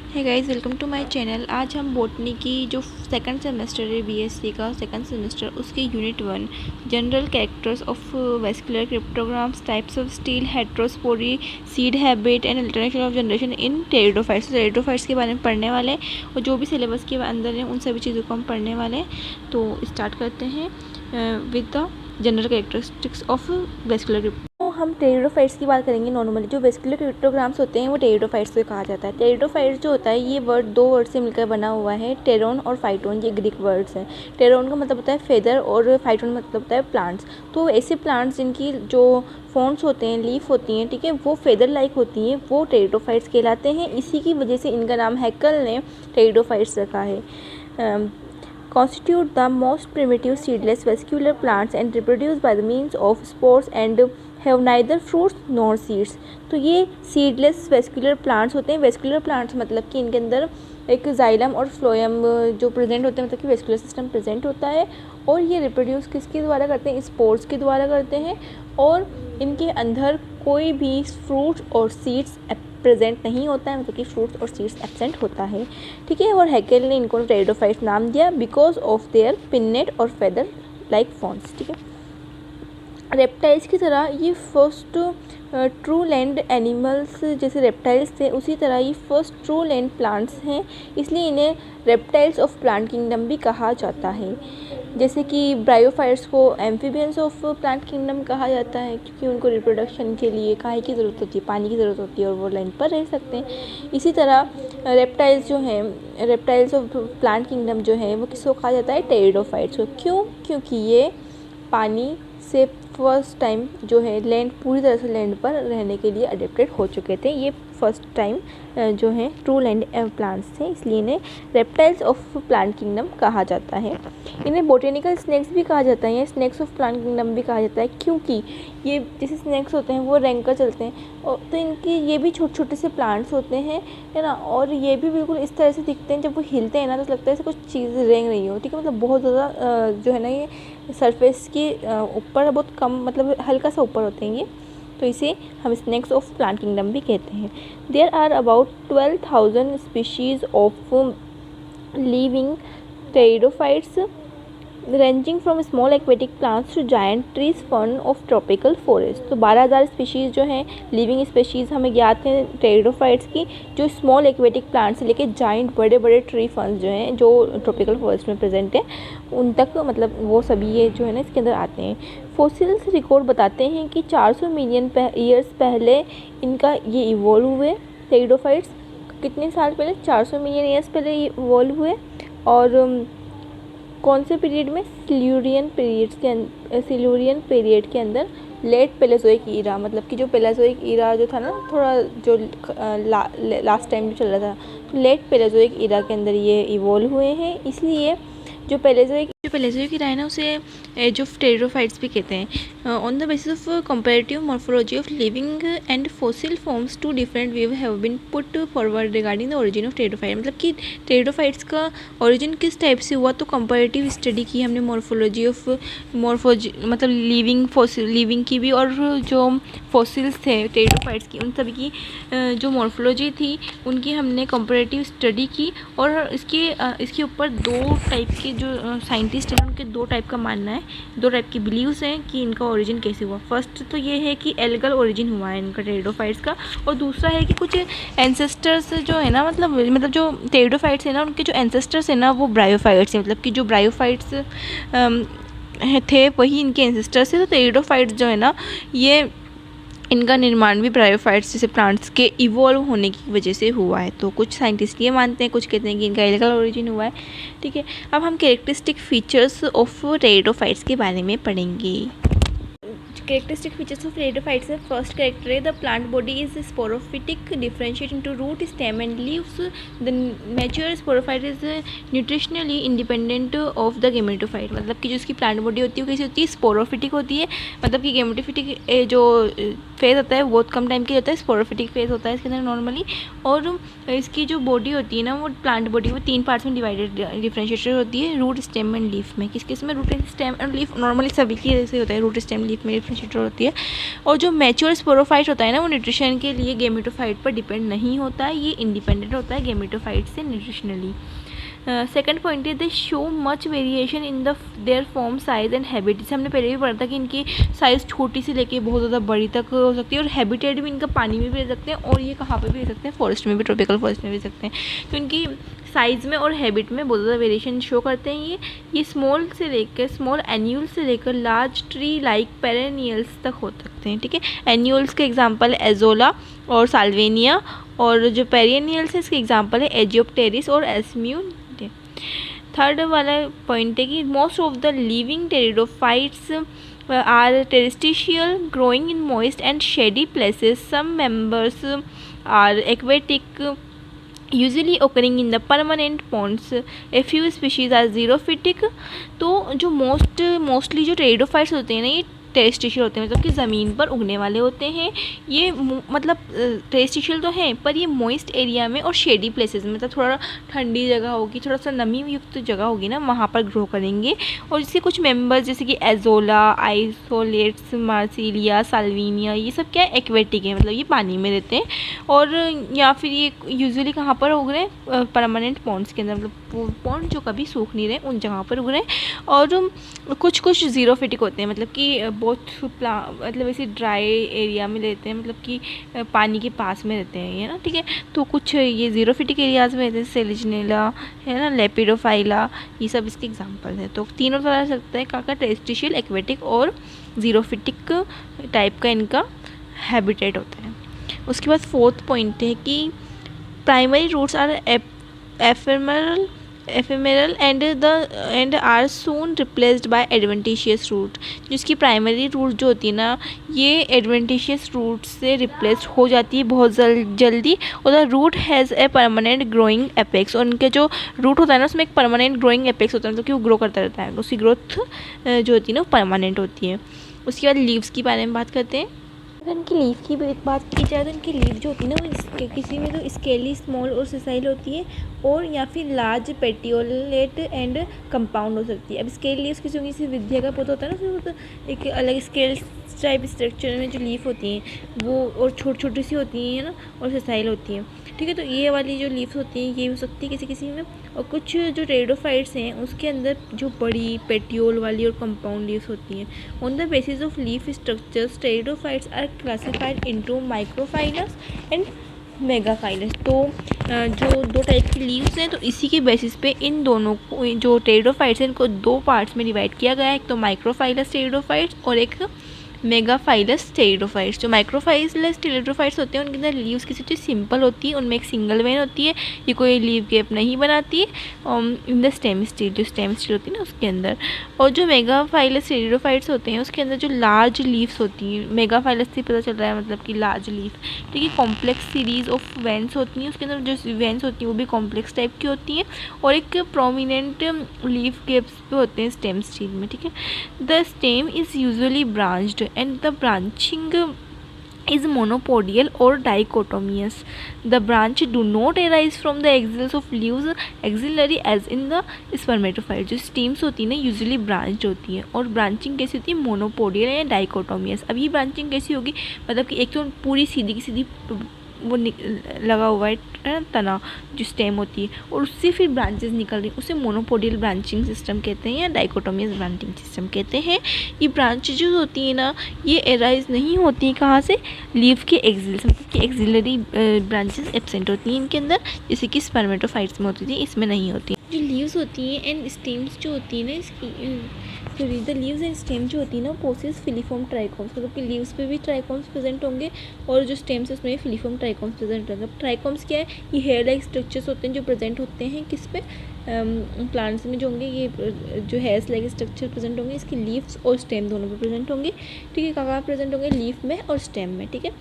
है guys, welcome to my channel. आज हम बॉटनी की जो सेकंड सेमेस्टर है बीएससी का सेकंड सेमेस्टर उसके unit 1 general characters of vascular cryptograms, types of stele, heterospory, seed habit and alternation of generation in pteridophytes. Pteridophytes के बारे में पढ़ने वाले हैं और जो भी सिलेबस के अंदर है उन सभी चीज़ों को हम पढ़ने वाले हैं। तो स्टार्ट करते हैं with the general characteristics of vascular crypto. तो हम टेरिडोफाइट्स की बात करेंगे। नॉर्मली जो वेस्कुलर क्रिप्टोग्राम्स होते हैं वो टेरिडोफाइट्स को कहा जाता है। टेरिडोफाइट्स जो होता है ये वर्ड दो वर्ड से मिलकर बना हुआ है, टेरोन और फाइटोन। ये ग्रीक वर्ड्स हैं। टेरोन का मतलब होता है फेदर और फाइटोन मतलब होता है प्लांट्स। तो ऐसे प्लांट्स जिनकी जो फॉन्ट्स होते हैं, लीफ होती हैं, ठीक है, वो फेदर लाइक होती हैं, वो टेरिडोफाइट्स कहलाते हैं। इसी की वजह से इनका नाम हैकल ने टेरिडोफाइट्स रखा है। constitute the most primitive seedless vascular plants and reproduce by the means of spores and have neither fruits nor seeds। तो ये सीडलेस वेस्कुलर प्लांट्स होते हैं। वेस्कुलर प्लांट्स मतलब कि इनके अंदर एक जाइलम और फ्लोएम जो प्रेजेंट होते हैं, मतलब कि वेस्कुलर सिस्टम प्रेजेंट होता है, और ये रिप्रोड्यूस किसके द्वारा करते हैं? स्पोर्स के द्वारा करते हैं, और इनके अंदर कोई भी फ्रूट्स और सीड्स प्रेजेंट नहीं होता है, मतलब कि फ्रूट्स और सीड्स एब्सेंट होता है, ठीक है। और हैकेल ने इनको टेरिडोफाइट्स नाम दिया बिकॉज ऑफ देयर पिन्नेट और फेदर लाइक फॉन्ट्स, ठीक है। रेप्टाइल्स की तरह ये फर्स्ट ट्रू लैंड एनिमल्स जैसे रेप्टाइल्स थे, उसी तरह ये फर्स्ट ट्रू लैंड प्लांट्स हैं, इसलिए इन्हें रेप्टाइल्स ऑफ प्लांट किंगडम भी कहा जाता है। जैसे कि ब्रायोफाइट्स को एम्फीबियंस ऑफ प्लांट किंगडम कहा जाता है, क्योंकि उनको रिप्रोडक्शन के लिए काहे की ज़रूरत होती है? पानी की ज़रूरत होती है, और वो लैंड पर रह सकते हैं। इसी तरह रेप्टाइल्स जो हैं, रेप्टाइल्स ऑफ प्लांट किंगडम जो है वो किसको कहा जाता है? टेरिडोफाइट्स को। क्यों? क्योंकि ये पानी से फर्स्ट टाइम जो है लैंड, पूरी तरह से लैंड पर रहने के लिए अडेप्टेड हो चुके थे। ये फर्स्ट टाइम जो है ट्रू लैंड प्लांट्स थे, इसलिए इन्हें रेप्टाइल्स ऑफ प्लांट किंगडम कहा जाता है। इन्हें बोटेनिकल स्नैक्स भी कहा जाता है, या स्नैक्स ऑफ प्लांट किंगडम भी कहा जाता है, क्योंकि ये जैसे स्नैक्स होते हैं वो रैंक कर चलते हैं, और तो इनके ये भी छोटे छोटे से प्लांट्स होते हैं, है ना, और ये भी बिल्कुल इस तरह से दिखते हैं। जब वो हिलते हैं ना तो लगता है जैसे कुछ चीज़ रेंग रही हो, ठीक है, मतलब बहुत ज़्यादा जो है ना ये सरफेस के ऊपर बहुत कम, मतलब हल्का सा ऊपर होते हैं ये, तो इसे हम स्नैक्स ऑफ प्लांट किंगडम भी कहते हैं। There are about 12,000 species of living pteridophytes ranging from small aquatic plants to giant trees fern of tropical forest. तो 12,000 स्पीशीज़ जो हैं लिविंग स्पीशीज़ हमें ज्ञात हैं टेरिडोफाइट्स की, जो स्मॉल एक्वेटिक प्लांट्स से लेके जायंट बड़े बड़े ट्री फर्न्स जो हैं जो ट्रॉपिकल फॉरेस्ट में प्रेजेंट हैं उन तक, मतलब वो सभी ये जो है ना इसके अंदर आते हैं। फॉसिल्स रिकॉर्ड बताते हैं कि 400 मिलियन ईयर्स पहले इनका ये इवॉल्व हुए। टेरिडोफाइट्स कितने साल पहले? 400 मिलियन ईयर्स पहले ये इवॉल्व हुए। और कौन से पीरियड में? सिल्यूरियन पीरियड के अंदर, लेट पेलेजोइक ईरा, मतलब कि जो पेलेजोइक ईरा जो था ना, थोड़ा जो लास्ट टाइम जो चल रहा था, तो लेट पेलेजोइक ईरा के अंदर ये इवॉल्व हुए हैं। इसलिए जो पेलेजोइक ईरा है ना उसे जो टेरिडोफाइट्स भी कहते हैं। On the basis of comparative morphology of living and fossil forms two different view have been put forward regarding the origin of pteridophyte. मतलब कि टेरिडोफाइट्स का ओरिजिन किस टाइप से हुआ, तो कंपैरेटिव स्टडी की हमने मॉर्फोलॉजी मतलब लिविंग की भी, और जो फॉसिल्स थे टेरिडोफाइट्स की उन सभी की जो मॉर्फोलॉजी थी उनकी हमने कंपैरेटिव स्टडी की। और इसके ऊपर दो टाइप के जो साइंटिस्ट हैं उनके दो टाइप का मानना है, दो टाइप की बिलीव्स हैं कि इनका ओरिजिन कैसे हुआ। फर्स्ट तो ये है कि एल्गल ओरिजिन हुआ है इनका टेरिडोफाइट्स का, और दूसरा है कि कुछ एंसेस्टर्स जो है ना, मतलब जो टेरिडोफाइट्स है ना उनके जो एंसेस्टर्स है ना वो ब्रायोफाइट्स हैं, मतलब कि जो ब्रायोफाइट्स थे वही इनके एंसेस्टर्स है। तो टेरिडोफाइट्स जो है ना ये इनका निर्माण भी ब्रायोफाइट्स जैसे प्लांट्स के इवॉल्व होने की वजह से हुआ है। तो कुछ साइंटिस्ट ये मानते हैं, कुछ कहते हैं कि इनका एल्गल ओरिजिन हुआ है, ठीक है। अब हम कैरेक्टरिस्टिक फीचर्स ऑफ टेरिडोफाइट्स के बारे में पढ़ेंगे। कैरेक्टरिस्टिक फीचर्स ऑफ टेरिडोफाइट्स है, फर्स्ट कैरेक्टर है the plant body is sporophytic differentiate into root, stem and leaves. The mature sporophyte is nutritionally independent of the gametophyte. मतलब कि जो इसकी प्लांट बॉडी होती है वो कैसी होती है? स्पोरोफिटिक होती है, मतलब कि गेमेटोफिटिक जो फेज होता है वो बहुत कम टाइम के होता है, स्पोरोफिटिक फेज होता है इसके अंदर नॉर्मली। और इसकी जो बॉडी होती है ना वो प्लांट बॉडी वो 3 पार्ट्स में डिफरेंशिएटेड होती है, रूट स्टेम एंड लीफ में। किस किस में? Root stem and leaf, normally सभी की ऐसे होता है, रूट स्टेम लीफ में इनिशिएटर होती है। और जो मैच्योर स्पोरोफाइट होता है ना, वो न्यूट्रिशन के लिए गेमेटोफाइट पर डिपेंड नहीं होता है, ये इंडिपेंडेंट होता है गेमेटोफाइट से न्यूट्रिशनली। सेकंड पॉइंट है दे show much variation in the there form, size and habit. जैसे हमने पहले भी पढ़ा था कि इनकी साइज़ छोटी से लेके बहुत ज़्यादा बड़ी तक हो सकती है, और हैबिटेट भी इनका पानी में भी रह सकते हैं, और ये कहाँ पे भी रह सकते हैं, फॉरेस्ट में भी, ट्रॉपिकल फॉरेस्ट में भी रह सकते हैं। तो इनकी साइज़ में और हैबिट में बहुत ज़्यादा वेरिएशन शो करते हैं। ये स्मॉल से लेकर स्मॉल एन्यूल से लेकर लार्ज ट्री लाइक पेरेनियल्स तक हो सकते हैं, ठीक है। एन्यूल्स के एग्जांपल एजोला और साल्वेनिया, और जो पेरेनियल्स है इसके एग्जांपल है एजियोप्टेरिस और एस्म्यून। थर्ड वाला पॉइंट है कि most of the living pteridophytes are terrestrial, growing in moist and shady places. Some members are aquatic, usually occurring in the permanent ponds. A few species are xerophytic। तो जो mostly जो pteridophytes होते हैं ना, ये टेरेस्ट्रिशियल होते हैं, मतलब कि ज़मीन पर उगने वाले होते हैं। ये मतलब टेरेस्ट्रिशियल तो हैं, पर ये मॉइस्ट एरिया में और शेडी प्लेसेस में, मतलब थोड़ा ठंडी जगह होगी, थोड़ा सा नमी युक्त जगह होगी ना, वहाँ पर ग्रो करेंगे। और इसके कुछ मेंबर्स जैसे कि एजोला, आइसोलेट्स, मार्सिलिया, साल्विनिया, ये सब क्या है, एक्वेटिक है, मतलब ये पानी में रहते हैं। और या फिर ये यूजुअली कहाँ पर उग रहे हैं, परमानेंट पॉन्ड्स के अंदर, मतलब पॉन्ड जो कभी सूख नहीं रहे उन जगह पर उग रहे हैं। और कुछ ज़ीरोफिटिक होते हैं, मतलब कि बहुत मतलब ऐसे ड्राई एरिया में रहते हैं, मतलब कि पानी के पास में रहते हैं ये ना, ठीक है। तो कुछ ये ज़ीरोफिटिक एरियाज़ में रहते हैं, सेलिजनेला है ना, लेपिडोफाइला, ये सब इसके एग्जांपल हैं। तो तीनों तरह से सकता है काका, टेरेस्ट्रिशियल, एक्वेटिक और ज़ीरोफिटिक टाइप का इनका हैबिटेट होता है। उसके बाद फोर्थ पॉइंट है कि primary roots are ephemeral and are soon replaced by adventitious root. जिसकी प्राइमरी रूट जो होती है ना, ये एडवेंटिशियस रूट से रिप्लेस हो जाती है बहुत जल्दी। और the root has a permanent growing apex, और उनके जो रूट होता है ना, उसमें एक परमानेंट ग्रोइंग एपेक्स होता है, मतलब कि वो ग्रो करता रहता है, उसकी ग्रोथ जो होती है ना, वो परमानेंट होती है। उसके बाद लीव्स के बारे में बात करते हैं। अगर इनकी लीफ की बात की जाए तो इनकी लीफ जो होती है ना, वो किसी में तो स्केली, स्मॉल और सेसाइल होती है, और या फिर लार्ज पेटियोलेट एंड कंपाउंड हो सकती है। अब स्केल लीव्स किसी किसी विद्या का पौधा होता है ना, उसमें तो एक अलग स्केल टाइप स्ट्रक्चर में जो लीफ होती हैं वो, और छोटी छोटी सी होती हैं ना, और सेसाइल होती हैं, ठीक है। तो ये वाली जो लीव्स होती हैं ये हो सकती है किसी किसी में। और कुछ जो टेरिडोफाइट्स हैं उसके अंदर जो बड़ी पेटियोल वाली और कंपाउंड लीव्स होती हैं। On the basis of leaf structures pteridophytes are classified into microphyllous and megaphyllous. तो जो दो टाइप की लीव्स हैं, तो इसी के बेसिस पे इन दोनों को, जो टेरिडोफाइट्स हैं, इनको दो पार्ट्स में डिवाइड किया गया है। एक तो माइक्रोफाइलस टेरिडोफाइट्स और एक मेगाफाइलस टेरिडोफाइट्स। जो माइक्रोफाइलस टेरिडोफाइट्स होते हैं उनके अंदर लीव्स किसी चीज़ सिंपल होती है, उनमें एक सिंगल वेन होती है, ये कोई लीव गैप नहीं बनाती है इन द स्टेम स्टिल, जो स्टेम स्टिल होती है ना उसके अंदर। और जो मेगाफाइलस टेरिडोफाइट्स होते हैं उसके अंदर जो लार्ज लीव्स होती हैं, मेगाफाइलस से पता चल रहा है मतलब कि लार्ज लीफ, ठीक है। कॉम्प्लेक्स सीरीज ऑफ वेंस होती हैं, उसके अंदर जो वेंस होती हैं वो भी कॉम्प्लेक्स टाइप की होती हैं, और एक प्रोमिनेंट लीफ गैप्स पे होते हैं स्टेम स्टिल में, ठीक है। The stem is usually branched and the branching is monopodial or dichotomous. The branch do not arise from the axils of leaves axillary as in the spermatophyte। जो stems होती है ना यूजुअली ब्रांच्ड होती है, और ब्रांचिंग कैसी होती है, मोनोपोडियल या डाइकोटोमियस। अब ये ब्रांचिंग कैसी होगी, मतलब कि एक तो पूरी सीधी की सीधी वो लगा हुआ है तना जो स्टेम होती है, और उससे फिर ब्रांचेस निकल रही हैं, उसे मोनोपोडियल ब्रांचिंग सिस्टम कहते हैं या डाइकोटोमियस ब्रांचिंग सिस्टम कहते हैं। ये ब्रांचेज जो होती है ना, ये एराइज नहीं होती कहाँ से, लीफ के एक्सिल्स, मतलब कि एक्सिलरी ब्रांचेस एब्सेंट होती हैं इनके अंदर, जैसे कि स्पर्मेटोफाइट्स में होती थी, इसमें नहीं होती। जो लीव्स होती हैं एंड स्टेम्स जो होती है ना, इसकी sorry the leaves and stem जो होती है ना, पोसेस फिलीफॉर्म ट्राइकोम्स, मतलब कि लीव्स पे भी ट्राइकोम्स प्रेजेंट होंगे, और जो स्टेम्स है उसमें फिलीफॉर्म ट्राइकोम्स प्रेजेंट होंगे। ट्राइकोम्स क्या है, ये हेयर लाइक स्ट्रक्चर्स होते हैं जो प्रेजेंट होते हैं किस पे, प्लांट्स में जो होंगे, ये जो हेयर्स लाइक स्ट्रक्चर प्रेजेंट होंगे, इसकी लीव्स और स्टेम दोनों पे प्रेजेंट होंगे, ठीक है। कहाँ प्रेजेंट होंगे, लीफ में और स्टेम में, ठीक है।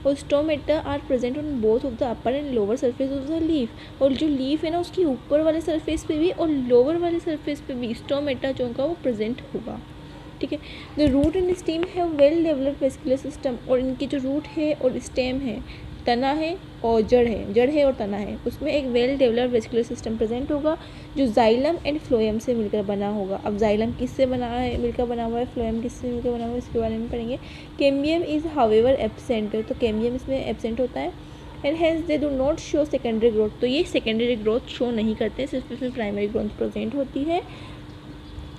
और stomata are present on both of the upper and lower surface of the leaf. और जो लीफ है ना, उसकी ऊपर वाले सरफेस पे भी और लोअर वाले सरफेस पे भी स्टोमेटा जो होगा वो प्रेजेंट होगा, ठीक है। The root and stem have well developed vascular system, और इनकी जो रूट है और स्टेम है, तना है और जड़ है और तना है, उसमें एक well developed vascular system present होगा जो जाइलम एंड फ्लोएम से मिलकर बना होगा। अब जाइलम किससे बना है, मिलकर बना हुआ है, फ्लोएम किससे मिलकर बना हुआ है, इसके बारे में पढ़ेंगे। कैम्बियम इज़ हाउएवर एब्सेंट, तो कैम्बियम इसमें एब्सेंट होता है। And hence they do not show secondary growth, तो ये सेकेंडरी ग्रोथ शो नहीं करते, सिर्फ इसमें प्राइमरी ग्रोथ प्रेजेंट होती है।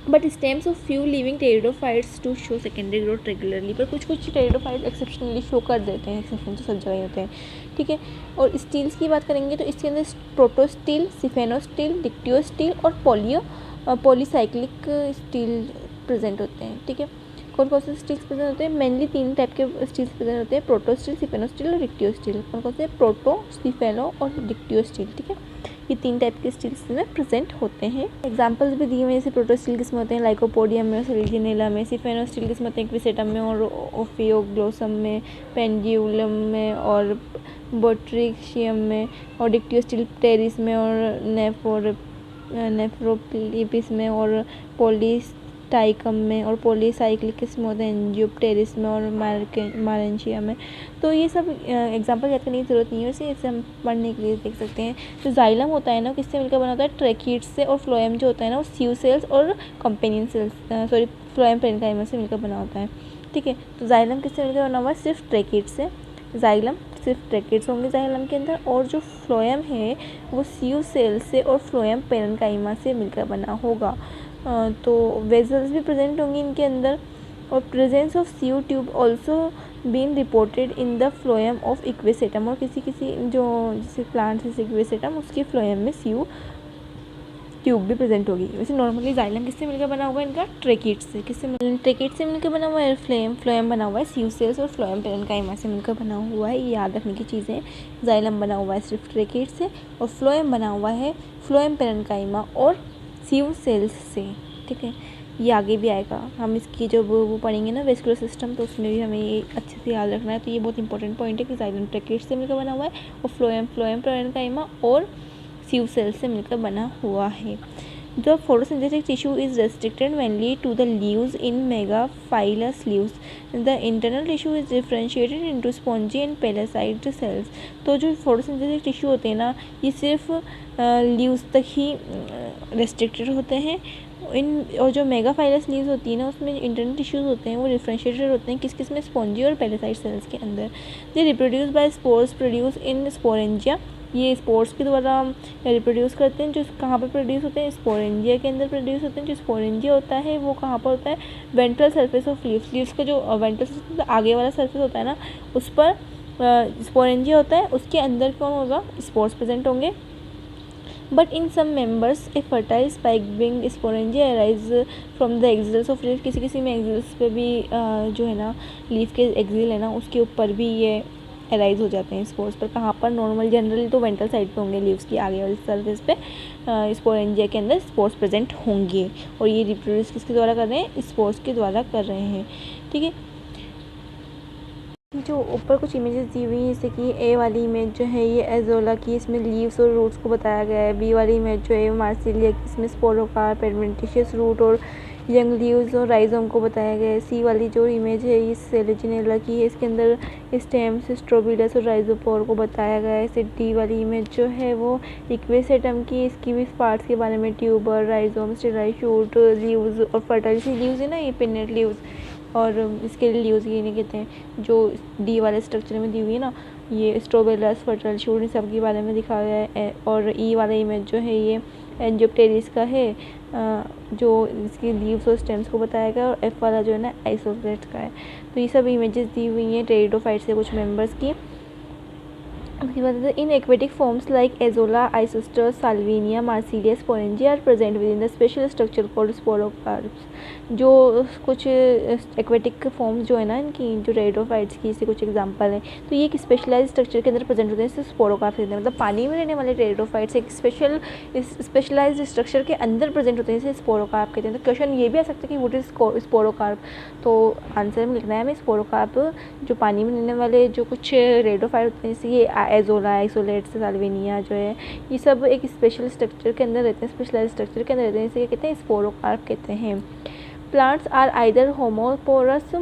But stems of few living pteridophytes to show secondary growth regularly, पर कुछ टेरिडोफाइट एक्सेप्शनली शो कर देते हैं, एक्सेप्शन तो सब जगह होते हैं, ठीक है। और स्टील्स की बात करेंगे तो इसके अंदर प्रोटोस्टील, सिफेनोस्टील, डिक्टियोस्टील और पॉलीसाइक्लिक स्टील प्रेजेंट होते हैं, ठीक है। कौन कौन से स्टील्स प्रेजेंट होते हैं, मेनली 3 टाइप के स्टील्स प्रेजेंट होते हैं, प्रोटोस्टील, सिफेनोस्टील और डिक्टियोस्टील। कौन कौन से, प्रोटो, सिफेनो और डिक्टियोस्टील, ठीक है। ये 3 टाइप के स्टील्स में प्रेजेंट होते हैं। एग्जांपल्स भी दिए हुए हैं, जैसे प्रोटोस्टील किसमें होते हैं, लाइकोपोडियम में, सेलेजिनेला में। सिफेनोस्टील किसमें होते हैं, क्विसेटम में और ओफियोग्लोसम में, पेंड्यूलम में और बोट्रिशियम में। और डिक्टियोस्टील टेरिस में और नेफ्रोपिलिपिस में और पॉलीस्टाइकम में। और पॉलीसाइक्लिक किस्म होते हैं एंजियोप्टेरिस में और मारेंशिया में। तो ये सब एग्जांपल याद करने की ज़रूरत नहीं है, इसे हम पढ़ने के लिए देख सकते हैं। जो जाइलम होता है ना, किससे मिलकर बना होता है, ट्रैकीड्स से। और फ्लोएम जो होता है ना, वो सीव सेल्स और कंपेनियन सेल्स, फ्लोएम पेरेन्काइमा से मिलकर बना होता है, ठीक है। तो जाइलम किससे मिलकर बना हुआ है, सिर्फ ट्रैकीड्स से। जाइलम सिर्फ ट्रैकीड्स होंगे जाइलम के अंदर, और जो फ्लोएम है वो सीव सेल्स से और फ्लोएम पेरेन्काइमा से मिलकर बना होगा। तो वेजल्स भी प्रेजेंट होंगी इनके अंदर। और presence of sieve tube also been reported in the phloem of Equisetum, और किसी जो जैसे प्लांट है इक्वेसेटम, उसकी फ्लोएम में सीव ट्यूब भी प्रेजेंट होगी। वैसे नॉर्मली जाइलम किससे मिलकर बना हुआ है, इनका ट्रैकीड से। ट्रैकीड से मिलकर बना हुआ है, फ्लोएम बना हुआ है सीव सेल्स और फ्लोएम पेरेन्काइमा से मिलकर बना हुआ है। ये याद रखने की चीज़ें। जाइलम बना हुआ है सिर्फ ट्रैकीड से, और फ्लोएम बना हुआ है फ्लोएम पेरेन्काइमा और सीव सेल्स से, ठीक है। ये आगे भी आएगा, हम इसकी जब वो पढ़ेंगे ना वेस्कुलर सिस्टम, तो उसमें भी हमें ये अच्छे से याद रखना है। तो ये बहुत इंपॉर्टेंट पॉइंट है कि जाइलम ट्रैकीड से मिलकर बना हुआ है और फ्लोएम पेरेन्काइमा और सीव सेल से मिलकर बना हुआ है। The photosynthetic tissue is restricted mainly to the leaves in megaphyllous leaves. The internal tissue is differentiated into spongy and palisade cells. तो जो फोटोसिंथेटिक टिश्यू होते हैं ना, ये सिर्फ लीव्स तक ही रेस्ट्रिक्टेड होते हैं। और जो मेगाफाइलस लीव्स होती है ना, उसमें इंटरनल टिश्यूज़ होते हैं वो डिफरेंशिएटेड होते हैं किस में, स्पॉन्जी और पेलेसाइड सेल्स के अंदर। They reproduce by spores produce in sporangia. ये स्पोर्स के द्वारा रिप्रोड्यूस करते हैं, जो कहाँ पर प्रोड्यूस होते हैं, स्पोरेंजिया के अंदर प्रोड्यूस होते हैं। जो स्पोरेंजिया होता है वो कहाँ पर होता है, वेंट्रल सरफेस ऑफ लीव्स का जो वेंट्रल सरफेस आगे वाला सरफेस होता है ना, उस पर स्पोरेंजिया होता है। उसके अंदर कौन होगा, स्पोर्स प्रेजेंट होंगे। But in some members a fertile spike wing sporangia arise from the axils of leaf. किसी में एक्सिल्स पे भी जो है ना, लीफ के एक्सिल है ना, उसके ऊपर भी ये अराइज हो जाते हैं स्पोर्स पर। कहाँ पर, नॉर्मल जनरली तो वेंट्रल साइड पे होंगे, लीव्स की आगे वाली सरफेस पे स्पोरेंजिया के अंदर स्पोर्स प्रेजेंट होंगे। और ये रिप्रोड्यूस किसके द्वारा कर रहे हैं, स्पोर्स के द्वारा कर रहे हैं, ठीक है। जो ऊपर कुछ इमेजेस दी हुई हैं, जैसे कि ए वाली इमेज जो है ये एजोला की, इसमें लीव्स और रूट्स को बताया गया है। बी वाली इमेज जो है मार्सिलिया की, इसमें स्पोरोकार्प, एडवेंटिशियस रूट और यंग लीव्स और राइजोम को बताया गया है। सी वाली जो इमेज है ये सेलेजिनेला की है, इसके अंदर स्टेम्स, स्ट्रोबिलस और राइजोपोर को बताया गया है। इसे डी वाली इमेज जो है वो इक्वेसेटम की, इसकी भी पार्ट्स के बारे में, ट्यूबर, राइजोम, स्टेराई शूट, लीव्स और फर्टाइल सी लीव्स है ना, ये पिनेट लीव्स, और इसके लीव्स ये नहीं कहते हैं। जो डी वाले स्ट्रक्चर में दी हुई है ना, ये स्ट्रोबेलस, फर्टाइल शूट, इन सब के बारे में दिखाया गया है। और ई वाला इमेज जो है ये एंजियोप्टेरिस का है, जो इसकी लीव्स और स्टेम्स को बताया गया। और एफ वाला जो है ना आइसोप्लेट का है। तो ये सब इमेजेस दी हुई हैं टेरिडोफाइट से कुछ मेंबर्स की। उसके बाद in aquatic forms like Azolla, Isoetes, Salvinia, Marsilea, sporangia are present with in the special structure called sporocarps. जो कुछ एक्वेटिक फॉर्म्स जो है ना इनकी, जो टेरिडोफाइट्स की, इससे कुछ एग्जांपल है। तो ये एक स्पेशलाइज स्ट्रक्चर के अंदर प्रेजेंट होते हैं, इससे स्पोरोकार्प्स कहते हैं। मतलब पानी में रहने वाले टेरिडोफाइट्स एक स्पेशलाइज स्ट्रक्चर के अंदर प्रेजेंट होते हैं, इसे स्पोरोकार्प कहते हैं। तो क्वेश्चन ये भी आ सकता है कि व्हाट इज स्पोरोकार्प। तो आंसर में लिखना है हमें स्पोरोकार्प, जो पानी में रहने वाले जो कुछ टेरिडोफाइट होते हैं, जैसे ये एजोला, आइसोलेट, साल्विनिया जो है, ये सब एक स्पेशल स्ट्रक्चर के अंदर रहते हैं, स्पेशलाइज स्ट्रक्चर के अंदर रहते हैं, इसे कहते हैं स्पोरोकार्प कहते हैं। प्लांट्स आर आइदर होमोपोरस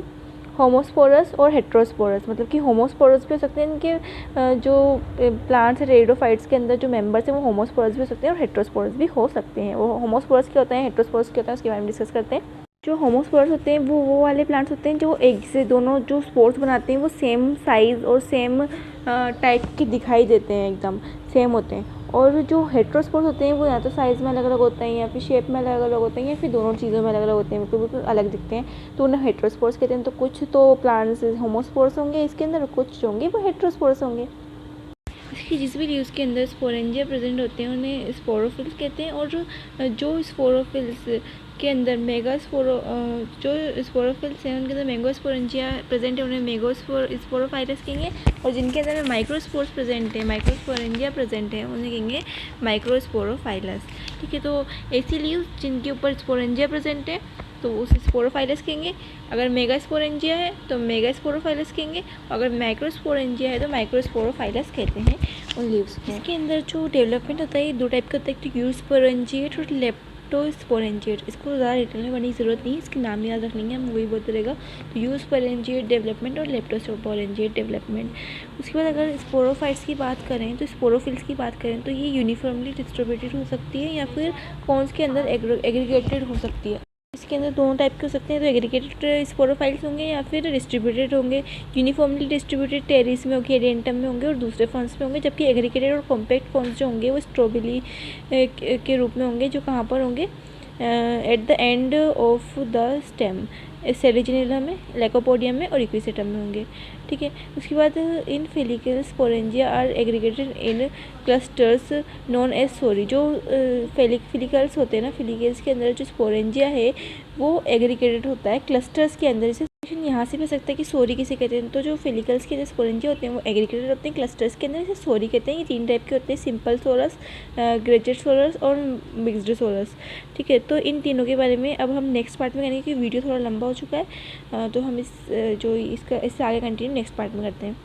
होमोस्पोरस और हेट्रोस्पोरस, मतलब कि होमोस्पोरस भी हो सकते हैं इनके जो प्लांट्स रेडोफाइट्स के अंदर जो मेंबर्स हैं वो होमोस्पोरस भी हो सकते हैं और हेट्रोस्पोरस भी हो सकते हैं। वो होमोस्पोरस क्या होता है, हेट्रोस्पोरस क्या होता है, उसके बारे में डिस्कस करते हैं। जो होमोस्पोरस होते हैं वो वाले प्लांट्स होते हैं जो एक से दोनों जो स्पोर्स बनाते हैं वो सेम साइज़ और सेम टाइप के दिखाई देते हैं, एकदम सेम होते हैं। और जो हेट्रोस्पोर्स होते हैं वो या तो साइज़ में अलग अलग होते हैं या फिर शेप में अलग अलग होते हैं या फिर दोनों चीज़ों में अलग अलग होते हैं, बिल्कुल अलग दिखते हैं, तो उन्हें हेट्रोस्पोर्स कहते हैं। तो कुछ तो प्लांट्स होमोस्पोरस होंगे इसके अंदर, कुछ जो होंगे वो हेट्रोस्पोरस होंगे। इसकी जिस भी लीव्स के अंदर स्पोरेंजिया प्रेजेंट होते हैं उन्हें स्पोरोफिल्स कहते हैं। और जो स्पोरोफिल्स के अंदर जो स्पोरोफिल्स हैं उनके अंदर मेगास्पोरेंजिया प्रेजेंट है उन्हें मेगास्पोरोफाइलस कहेंगे। और जिनके अंदर माइक्रोस्पोर्स प्रेजेंट है, माइक्रोस्पोरेंजिया प्रेजेंट है, उन्हें कहेंगे माइक्रोस्पोरोफाइलस। ठीक है, तो ऐसी लीव्स जिनके ऊपर स्पोरेंजिया प्रेजेंट है तो उसे स्पोरोफाइलस कहेंगे। अगर मेगास्पोरेंजिया है तो मेगास्पोरोफाइलस कहेंगे। अगर माइक्रोस्पोरेंजिया है तो माइक्रोस्पोरोफाइलस कहते हैं उन लीव्स को। इसके अंदर जो डेवलपमेंट होता है दो टाइप का होता है, यूस्पोरेंजिएट और लेप्टोस्पोरेंजिएट। इसको ज़्यादा डिटेल में पढ़ने की ज़रूरत नहीं है, इसके नाम याद रखने हैं हम, वही बोलते रहेगा। तो यूस्पोरेंजिएट डेवलपमेंट और लेप्टोस्पोरेंजिएट डेवलपमेंट। उसके बाद अगर स्पोरोफाइट्स की बात करें तो स्पोरोफिल्स की बात करें तो ये यूनिफॉर्मली डिस्ट्रीब्यूटेड हो सकती है या फिर कॉन्स के अंदर एग्रीगेटेड हो सकती है। इसके अंदर दोनों टाइप के हो सकते हैं, तो एग्रीगेटेड स्पोरोफाइल्स होंगे या फिर डिस्ट्रीब्यूटेड होंगे। यूनिफॉर्मली डिस्ट्रीब्यूटेड टेरिस में होंगे, एडेंटम में होंगे और दूसरे फॉर्म्स में होंगे। जबकि एग्रीगेटेड और कॉम्पैक्ट फॉर्म्स जो होंगे वो स्ट्रॉबेरी के रूप में होंगे, जो कहाँ पर होंगे at the end of the stem, Selaginella में, लेकोपोडियम में और इक्विसेटम में होंगे। ठीक है, उसके बाद in filical sporangia are aggregated in clusters known as sori. जो फेलिकल्स होते हैं ना, फेलिकल्स के अंदर जो स्पोरेंजिया है वो एग्रीगेटेड होता है क्लस्टर्स के अंदर। जैसे यहाँ से भी हो सकता है कि सोरी किसे कहते हैं, तो जो फेलिकल्स के जो स्पोरेंजिया होते हैं वो एग्रीगेटेड होते हैं क्लस्टर्स के अंदर, जैसे सोरी कहते हैं। ये तीन टाइप के होते हैं, सिंपल सोरस, ग्रेटेड सोरस और मिक्सड सोरस। ठीक है, तो इन तीनों के बारे में अब हम नेक्स्ट पार्ट में करेंगे कि वीडियो थोड़ा लंबा हो चुका है, तो हम इससे आगे कंटिन्यू नेक्स्ट पार्ट में करते हैं।